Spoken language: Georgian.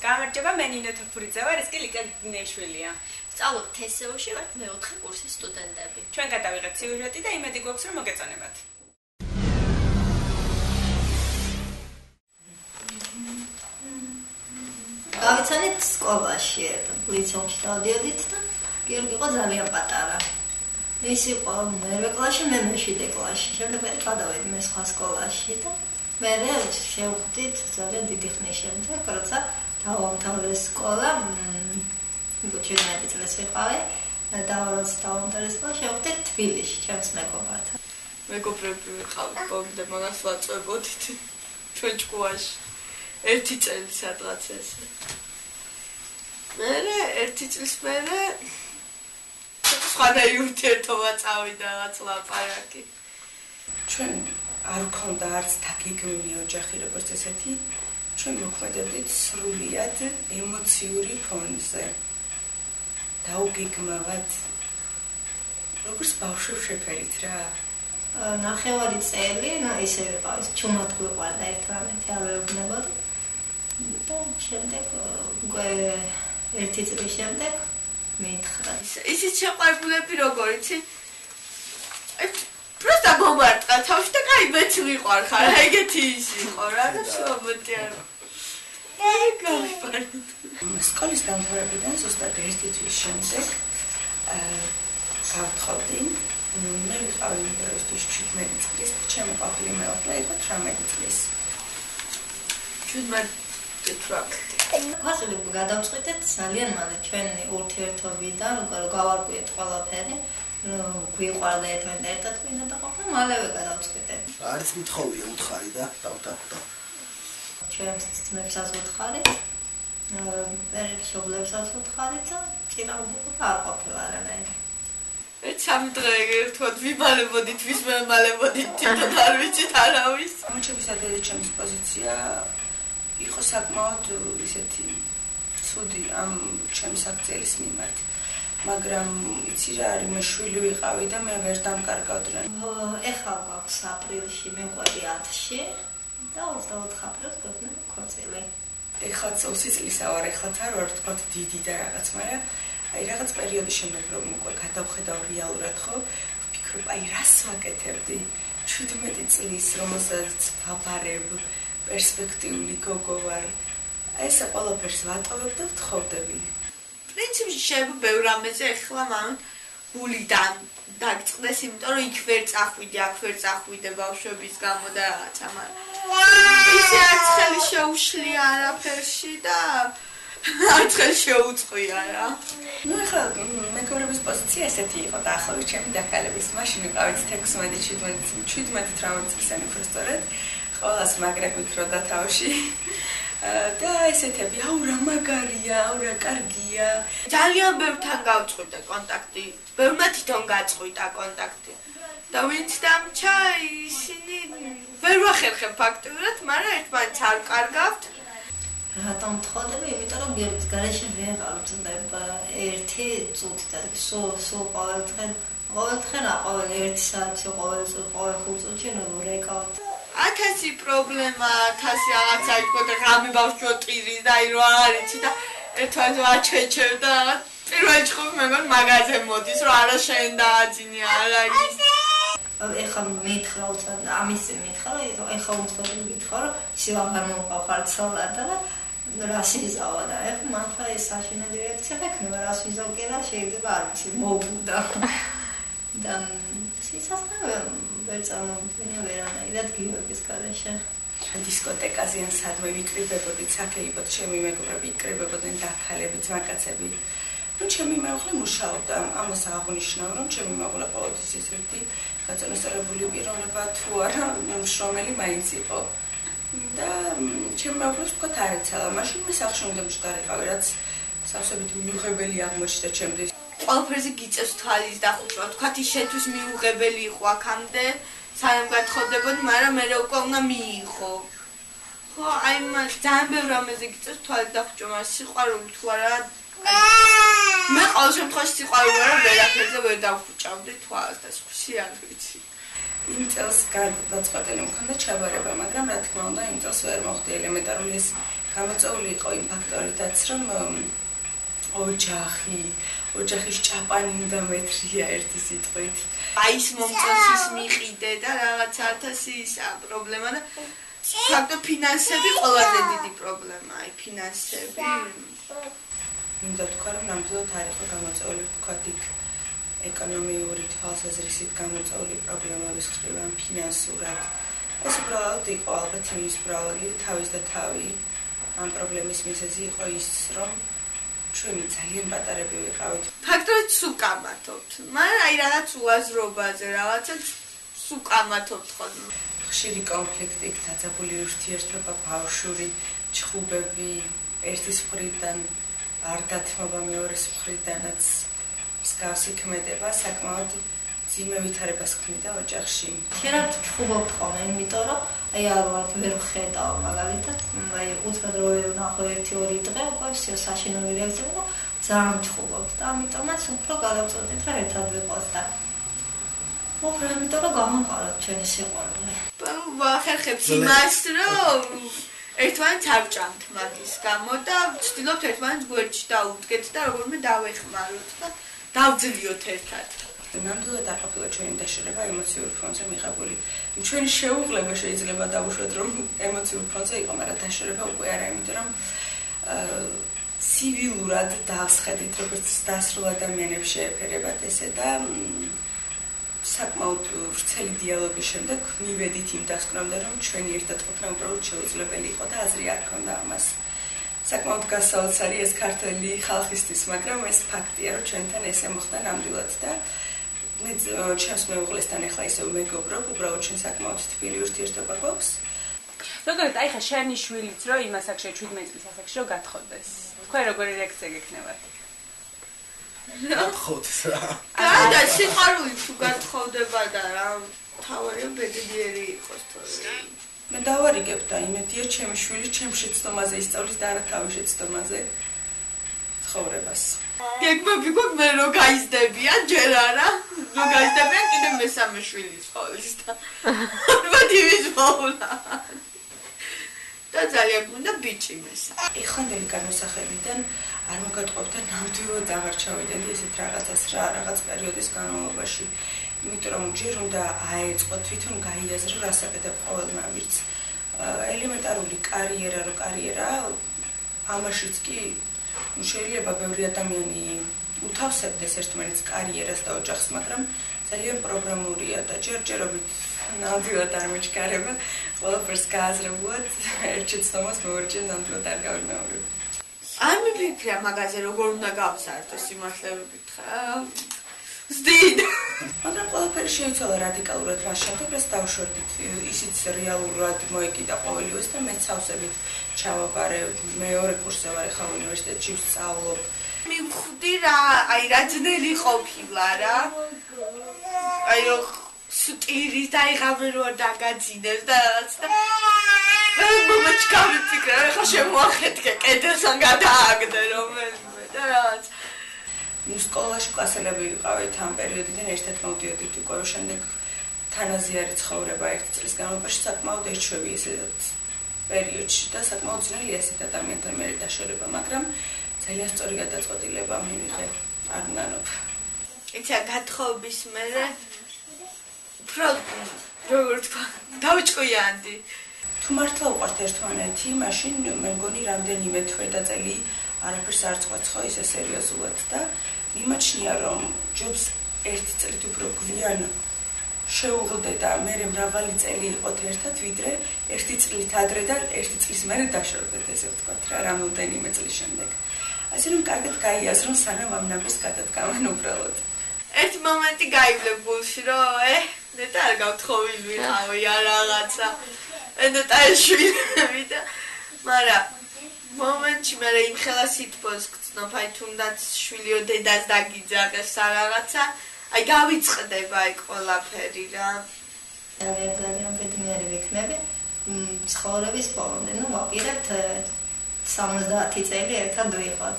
გამარჯობა, მე ნინო თოფურიძე ვარ, ეს კი ლიკა გინეიშვილია. სწავლობ TSO-ში ვართ მე-4 კურსის სტუდენტები. ჩვენ გადავიღეთ სიუჟეტი და იმედი გვაქვს, რომ მოგეწონებათ. გავიცანით სკოლაში, ლიცეუმში დავდიოდით და გიორგი იყო ძალიან პატარა. ის იყო მერვე კლასში, მე მეშვიდე კლასში. შემდეგ მე გადავედი მე სხვა სკოლაში და მე შევხვდით ძალიან დიდი ხნის შემდეგ, როცა დავამთავრე სკოლა, 17 წელს ვიყავი და დავამთავრე სკოლა შევხვდით თბილისში, ჩემს მეგობართან. მეგობრები ვიყავით, ბოლომდე მაგას ვაწვევოდით ჩვენ ჭკუაში. 1 წელი სადღაც ესე. მერე 1 წლის მერე სხვადასხვა ურთიერთობა წავიდა რაღაც ლაპარაკი. ჩვენ არ გქონდა არც დაგეგმილი ოჯახი როგორც ესეთი, ჩვენ მოქმედებდით სრულიად ემოციური ფონზე. დაუგეგმავად როგორც ბავშვებს შეფერით რა. ნახევარი წელი, ისე ვიყავით, ჩუმად გვიყვარდა ერთმანეთი, არ ვეუბნებოდ. და შემდეგ 1 წლის შემდეგ მეითხრა. ისიც შეყვარებულები როგორ იცი? просто გომარტყა თავში და კაი მეც ვიყარხარ, ეგეთი ის იყო რა და შობოთი არა. აი გავიფარეთ. სკოლის დამთავრებიდან ზუსტად 1 თვის შემდეგ გავთხოვდი. მე ვიყავი იმ დროისთვის 17 წლის, ჩემი ყოფილი მეუღლე იყო 18 წლის. 17 კვასილი გადავწყვიტეთ ძალიან მალე ჩვენი ურთიერთობიდან, როგორ გავარკვიეთ ყველაფერი, გვიყვარდა ერთად მინდა და ყოფნა მალევე გადავწყვიტეთ. არის მithოვია უთხარი და დავდაგდა. ჩვენს ძმებსაც უთხარი, მეგობრებსაც უთხარი და წინააღმდეგ არ ყოფილა არანაირი. სამი დღე ერთად ვიმალებოდით, ვის მემალებოდით, თვითონ არ ვიცით არავის. მოჩების ადრე ჩემს პოზიცია იყო საკმაოდ ისეთი ცუდი ამ ჩემს აქციის მიმართ. მაგრამ იცი რა არის, მე შვილი ვიყავი და მე ვერ დამკარგავდი რა. ეხლა გვაქვს აპრილში მიყვები 10-ში და 24 აპრილს გვექნა ქორწილი. ეხლა 20 წლისა ვარ, ეხლაც არ ვარ თქვა დიდი და რაღაც, მაგრამ აი რაღაც პერიოდის შემდეგ რომ უკვე გადავხედავ რეალურად ხო, ვფიქრობ, აი რას ვაკეთებდი? 17 წლის რომელსაც ვაბარებ, პერსპექტიული გოგო ვარ. აი ეს ყველაფერს ვატოვებ და ვთხოვდები. პრინციპში შეიძლება ბევრ რამეზე ეხლა მან გულიდან დაგწყდეს, იმიტომ რომ იქ ვერ წახვიდე, აქ ვერ წახვიდე ბავშვების გამო და რაღაცა, მაგრამ ისე არც ხელი შეუშლია არაფერში და არც ხელი შეუწყია რა. ნუ ეხლა მეგობრების პოზიცია ესეთი იყო და ახლა ჩემი დაკალების მაშინ ვიყავით 16-17 წლისანი უფრო სწორედ. ყველას მაგრა გვიქროდა თავში. და ესეთები, აუ რა მაგარია, აუ რა კარგია. ძალიან ბევრთან გავწყვიტე კონტაქტი. ბევრმა თვითონ გაწყვიტა კონტაქტი. და ვინც დამჩა, ისინი ვერ ვახერხებ ფაქტურად, მაგრამ ერთმანეთს არ კარგავთ. რატომ თხოვდები? იმიტომ რომ გიორგის გარეშე ვეღარ ვწდება 1 წუთი და სულ ყოველდღე ყოველ 1 საათი, ყოველ 5 წუთში ნორეკავთ. 1000 პრობლემა, 1000 რაღაცა იყო და ღამე ბავშვო ტირის და აი რა არიცი და ერთმანეთს ვაჩეჩებ და პირველ ჭყობ მეგონი მაგაზე მოდის რომ არა შენ დააძინე არა ის. ეხლა მითხრა უცად ამის მითხრა, ეხლა უცად მითხრა რომ ისევ აღარ მომყავ ცოლად და რას იზავა და ეხლა მართლა ეს საშინელი რეაქცია ექნება, რას ვიზავ კი რა შეიძლება არ ვიცი მოგუდა. და სიცოცხლე ვერ წარმოვიდგენია ვერანაირად გიორგის გარეშე. დისკოტეკაზე ან სადმე ვიკრიბებოდით, საქეიბოთ ჩემი მეგობრები იკრიბებოდნენ და ახალები ძმაკაცები. ნუ ჩემი მეუღლე მუშაობდა, ამას აღნიშნავ, რომ ჩემი მეუღლე ყოველთვის ისეთი გაწონასწორებული პიროვნება თუ არა, მშრომელი მაინც იყო. და ჩემი მეუღლეს თქვა არ ეცალა, მაშინ მე სახლში უნდა მჭდარიყავი, რაც სავსებით მიუღებელი აღმოჩნდა ჩემთვის. ყველაფერზე გიწევს თვალის დახუჭვა, თქვათ ის შენთვის მიუღებელი იყო აქამდე, სანამ გათხოვდებოდი, მაგრამ მე უკვე უნდა მიიღო. ხო, აი მაგ ძალიან ბევრ რამეზე გიწევს თვალის დახუჭვა, მაგრამ სიყვარული თუ არა, მე ყოველ შემთხვევაში სიყვარული ვარ, ვერაფერზე ვერ დავხუჭავდი თვალს და სხვისი არ ვიცი. იმ წელს გადაწყვეტილი მქონდა ჩაბარება, მაგრამ რა თქმა უნდა იმ წელს ვერ მოხდი ელემენტარული ეს გამოწვეული იყო იმ ფაქტორითაც, რომ ოჯახის ჭაპანი უნდა მეტრია ერთი სიტყვით. აი ის მომწონს მიყიდე და რაღაც 1000 პრობლემა და ფაქტობრივად ფინანსები ყველაზე დიდი პრობლემაა, აი ფინანსები. მინდა თქვა, რომ ნამდვილად არ იყო გამოწვეული ვთქვათ იქ ეკონომიური თვალსაზრისით გამოწვეული პრობლემების მხრივ ან ფინანსურად. ეს უბრალოდ იყო ალბათ იმის ბრალი, თავის და თავი. ამ პრობლემის მიზეზი იყო ის, რომ ჩვენ ძალიან პატარები ვიყავით. ფაქტობრივად სუკამათობთ, მაგრამ აი რაღაც უაზრობაზე, რაღაცა სუკამათობთ ხოლმე. ხშირი კონფლიქტი, დაძაბული ურთიერთობა, ბავშვური ჩხუბები, ერთის მხრიდან არ დათმობა მეორეს მხრიდანაც მსგავსი ქმედება საკმაოდ ძიმე ვითარებას ქმნიდა ოჯახში. ხშირად ჩხუბობთ ხოლმე, იმიტომ რომ აი ალბათ ვერ ვხედავ მაგალითად, აი უცბად რო ვერ ვნახო 1-2 დღე, უკვე всё საშინელი რეაქცია და ძალიან ჩხუბობთ და ამიტომაც უფრო გადავწყვეტით რა ერთად ვიყოს და უფრო ამიტომ რომ გავამყაროთ ჩვენი სიყვარული. ვახერხებს იმას, რომ ერთმანეთს არ ჭამთ მაგის გამო და ვცდილობთ ერთმანეთს გვერდში დაუდგეთ და როგორმე დავეხმაროთ და დავძლიოთ ერთად. ნამდვილად არ ყოფილა ჩვენი დაშორება ემოციურ ფრონტზე მიღებული. ჩვენი შეუღლება შეიძლება დავუშვათ, რომ ემოციურ ფრონტზე იყო, მაგრამ დაშორება უკვე არა, იმიტომ რომ ცივილურად დავსხედით, როგორც დასრულ ადამიანებს შეეფერებათ ესე და საკმაოდ ვრცელი დიალოგის შემდეგ მივედით იმ დასკვნამდე, რომ ჩვენი ერთად ყოფნა უბრალოდ შეუძლებელი იყო და აზრი არ ჰქონდა ამას. საკმაოდ გასაოცარი ეს ქართველი ხალხისთვის, მაგრამ ეს ფაქტია, რომ ჩვენთან ესე მოხდა ნამდვილად და მე ჩემს მეუღლესთან ახლა ისე მეგობრობ, უბრალოდ ჩვენ საკმაოდ თბილი ურთიერთობა გვაქვს. ზოგადად აი ხა შენი შვილიც რო იმ ასაკში 17 წლის ასაკში რო გათხოვდეს. თქვენ როგორი რეაქცია გექნებათ? გათხოვდეს რა. და სიყვარული თუ გათხოვდება და რა თავარია ბედნიერი იყოს თორე. მე დავარიგებ და იმედია ჩემი შვილი ჩემ შეცდომაზე ისწავლის და არა თავის შეცდომაზე ცხოვრებას. გეგმები გვაქვს მე რო გაიზდებიან ჯერ არა, რო გაიზდებიან კიდე მესამე შვილი ცხოვრის და ალბათ მოვლა. და ძალიან გუნდა ბიჭი მესამე. ეხანდელი განმსახებიდან არ მოგატყობთ და ნამდვილად აღარ ჩავიდეთ ესეთ რაღაცას რა რაღაც პერიოდის განმავლობაში. იმიტომ რომ ჯერ უნდა აეწყო თვითონ გაიაზრო რას აკეთებ ყოველ ნამირს. ელემენტარული კარიერა რო კარიერა, ამაშიც კი შეიძლება ბევრი ადამიანი უთავსებდეს ერთმანეთს კარიერას და ოჯახს, მაგრამ ძალიან პროგრამულია და ჯერჯერობით ნამდვილად არ მოჩქარება, ყველაფერს გააზრებულად ერთ შეცდომას მეორჯერ ნამდვილად არ გავიმეორებ. არ მიფიქრია მაგაზე როგორ უნდა გავსართო სიმართლე ვიკითხა. ვზდიდ. მაგრამ ყველაფერი შეიცვალა რადიკალურად მას შემდეგ, რაც დავშვებდით ისიც რეალურად მოეკიდა ყოველივეს და მეც სავსებით ჩავაბარე. მეორე კურსზე ვარ ახლა უნივერსიტეტში ვსწავლობ. მივხვდი რა, აი რა ძნელი ყოფილა რა. აი რო სტირი დაიღავე რო დაგაძინეს და რაღაც და მომაჩქავი ფიქრა, ახლა შემოახეთქე კედელსან გადააგდე რომელიმე და რაღაც. სკოლაში კლასელები ვიყავით ამ პერიოდიდან ერთად მოვდიოდით უკვე შემდეგ თანაზიარი ცხოვრება 1 წლის განმავლობაში საკმაოდ ეჩვევი ესეთ პერიოდში და საკმაოდ ძნელია ესეთ ადამიანთან მე დაშორება, მაგრამ ძალიან სწორი გადაწყვეტილება მივიღე, არ ვნანობ. იცი გათხოვების მერე უფრო როგორ თქვა, დავჭკვიანდი. თუ მართლა უყვართ ერთმანეთი, მაშინ მე მგონი რამდენიმე თვე და წელი არაფერს არ წყვეცხო ისე სერიოზულად და მიმაჩნია რომ ჯობს 1 წლით უფრო გვიან შეუღლდე და მე მრავალი წელი იყოთ ერთად, ვიდრე 1 წლით ადრე და 1 წლის მერე დაშორდეთ, ესე ვთქვათ რა, რამოდენიმე წლის შემდეგ. ასე რომ კარგად გაიაზრო სანამ ამ ნაბის გადადგამენ უბრალოდ. ერთი მომენტი გაივლე გულში რომ ნეტა არ გავთხოვილი ვიყავი არ რაღაცა. ნეტა ეშვილი და მაგრამ მომენტში მე იმ ხელა სითბოს გწნობ, აი თუნდაც შვილიო დედას დაგიძაღეს რაღაცა, აი გავიწყდება აი ყველაფერი რა. ძალიან ბედნიერი ვიქნები. ცხოვრების ბოლომდე, ვაპირებთ 70 წელი ერთად ვიყოთ.